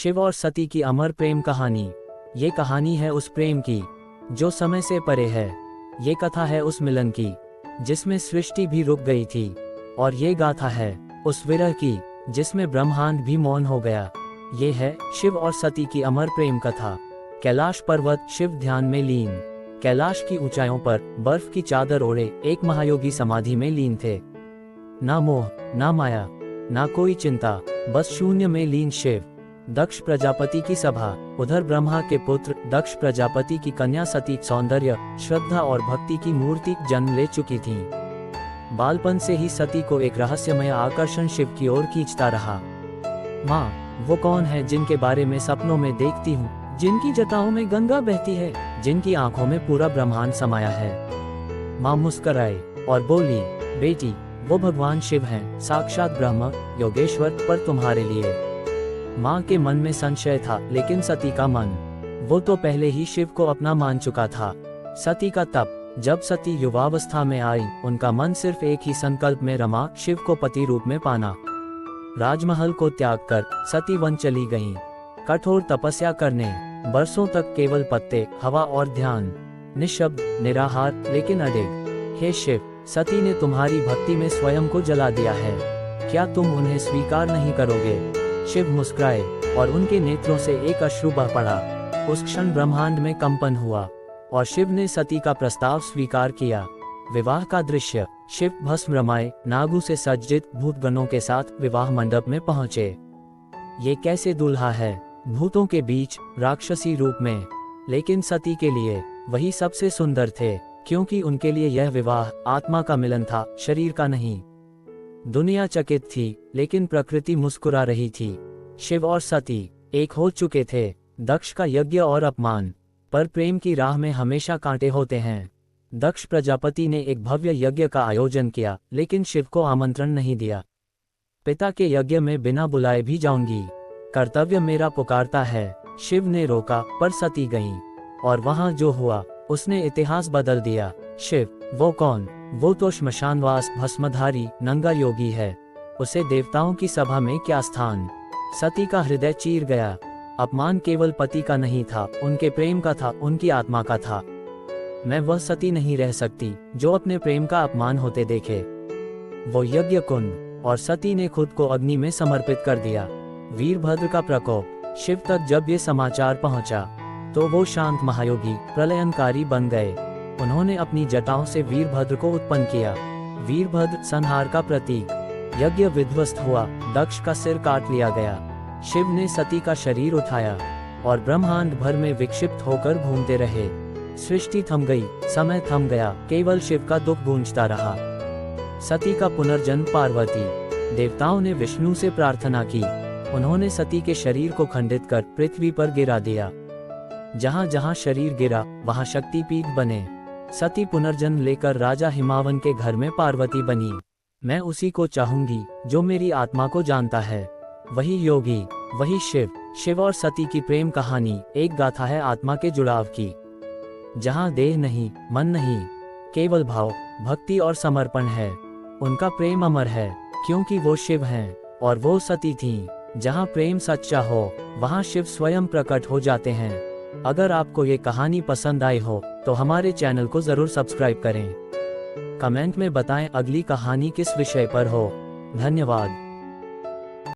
शिव और सती की अमर प्रेम कहानी। ये कहानी है उस प्रेम की जो समय से परे है। ये कथा है उस मिलन की जिसमें सृष्टि भी रुक गई थी। और ये गाथा है उस विरह की जिसमें ब्रह्मांड भी मौन हो गया। ये है शिव और सती की अमर प्रेम कथा। कैलाश पर्वत, शिव ध्यान में लीन। कैलाश की ऊंचाइयों पर बर्फ की चादर ओढ़े एक महायोगी समाधि में लीन थे। ना मोह, ना माया, ना कोई चिंता, बस शून्य में लीन शिव। दक्ष प्रजापति की सभा। उधर ब्रह्मा के पुत्र दक्ष प्रजापति की कन्या सती सौंदर्य, श्रद्धा और भक्ति की मूर्ति जन्म ले चुकी थी। बालपन से ही सती को एक रहस्यमय आकर्षण शिव की ओर खींचता रहा। माँ, वो कौन है जिनके बारे में सपनों में देखती हूँ, जिनकी जटाओं में गंगा बहती है, जिनकी आंखों में पूरा ब्रह्मांड समाया है। माँ मुस्कुराई और बोली, बेटी, वो भगवान शिव हैं, साक्षात ब्रह्म योगेश्वर, पर तुम्हारे लिए। माँ के मन में संशय था, लेकिन सती का मन, वो तो पहले ही शिव को अपना मान चुका था। सती का तप। जब सती युवावस्था में आई, उनका मन सिर्फ एक ही संकल्प में रमा, शिव को पति रूप में पाना। राजमहल को त्याग कर सती वन चली गईं, कठोर तपस्या करने। बरसों तक केवल पत्ते, हवा और ध्यान, निशब्द, निराहार, लेकिन अडिग। हे शिव, सती ने तुम्हारी भक्ति में स्वयं को जला दिया है, क्या तुम उन्हें स्वीकार नहीं करोगे? शिव मुस्कुराए और उनके नेत्रों से एक अश्रु बह पड़ा। उस क्षण ब्रह्मांड में कंपन हुआ और शिव ने सती का प्रस्ताव स्वीकार किया। विवाह का दृश्य। शिव भस्म रमाए, नागों से सज्जित भूतगणों के साथ विवाह मंडप में पहुंचे। ये कैसे दूल्हा है, भूतों के बीच, राक्षसी रूप में, लेकिन सती के लिए वही सबसे सुंदर थे, क्योंकि उनके लिए यह विवाह आत्मा का मिलन था, शरीर का नहीं। दुनिया चकित थी, लेकिन प्रकृति मुस्कुरा रही थी। शिव और सती एक हो चुके थे। दक्ष का यज्ञ और अपमान, पर प्रेम की राह में हमेशा कांटे होते हैं। दक्ष प्रजापति ने एक भव्य यज्ञ का आयोजन किया, लेकिन शिव को आमंत्रण नहीं दिया। पिता के यज्ञ में बिना बुलाए भी जाऊंगी, कर्तव्य मेरा पुकारता है। शिव ने रोका, पर सती गईं, और वहां जो हुआ उसने इतिहास बदल दिया। शिव, वो कौन? वो तो श्मशानवास भस्मधारी नंगा योगी है, उसे देवताओं की सभा में क्या स्थान? सती का हृदय चीर गया। अपमान केवल पति का नहीं था, उनके प्रेम का था, उनकी आत्मा का था। मैं वह सती नहीं रह सकती जो अपने प्रेम का अपमान होते देखे। वो यज्ञ कुंड, और सती ने खुद को अग्नि में समर्पित कर दिया। वीरभद्र का प्रकोप। शिव तक जब ये समाचार पहुंचा, तो वो शांत महायोगी प्रलयनकारी बन गए। उन्होंने अपनी जटाओं से वीरभद्र को उत्पन्न किया। वीरभद्र संहार का प्रतीक। यज्ञ विध्वस्त हुआ, दक्ष का सिर काट लिया गया। शिव ने सती का शरीर उठाया और ब्रह्मांड भर में विक्षिप्त होकर घूमते रहे। सृष्टि थम गई, समय थम गया, केवल शिव का दुख गूंजता रहा। सती का पुनर्जन्म। पार्वती देवताओं ने विष्णु से प्रार्थना की। उन्होंने सती के शरीर को खंडित कर पृथ्वी पर गिरा दिया। जहां जहां शरीर गिरा, वहां शक्तिपीठ बने। सती पुनर्जन्म लेकर राजा हिमावन के घर में पार्वती बनी। मैं उसी को चाहूंगी जो मेरी आत्मा को जानता है, वही योगी, वही शिव। शिव और सती की प्रेम कहानी एक गाथा है आत्मा के जुड़ाव की, जहां देह नहीं, मन नहीं, केवल भाव, भक्ति और समर्पण है। उनका प्रेम अमर है, क्योंकि वो शिव हैं और वो सती थीं। जहां प्रेम सच्चा हो, वहां शिव स्वयं प्रकट हो जाते हैं। अगर आपको ये कहानी पसंद आई हो, तो हमारे चैनल को जरूर सब्सक्राइब करें। कमेंट में बताएं अगली कहानी किस विषय पर हो। धन्यवाद।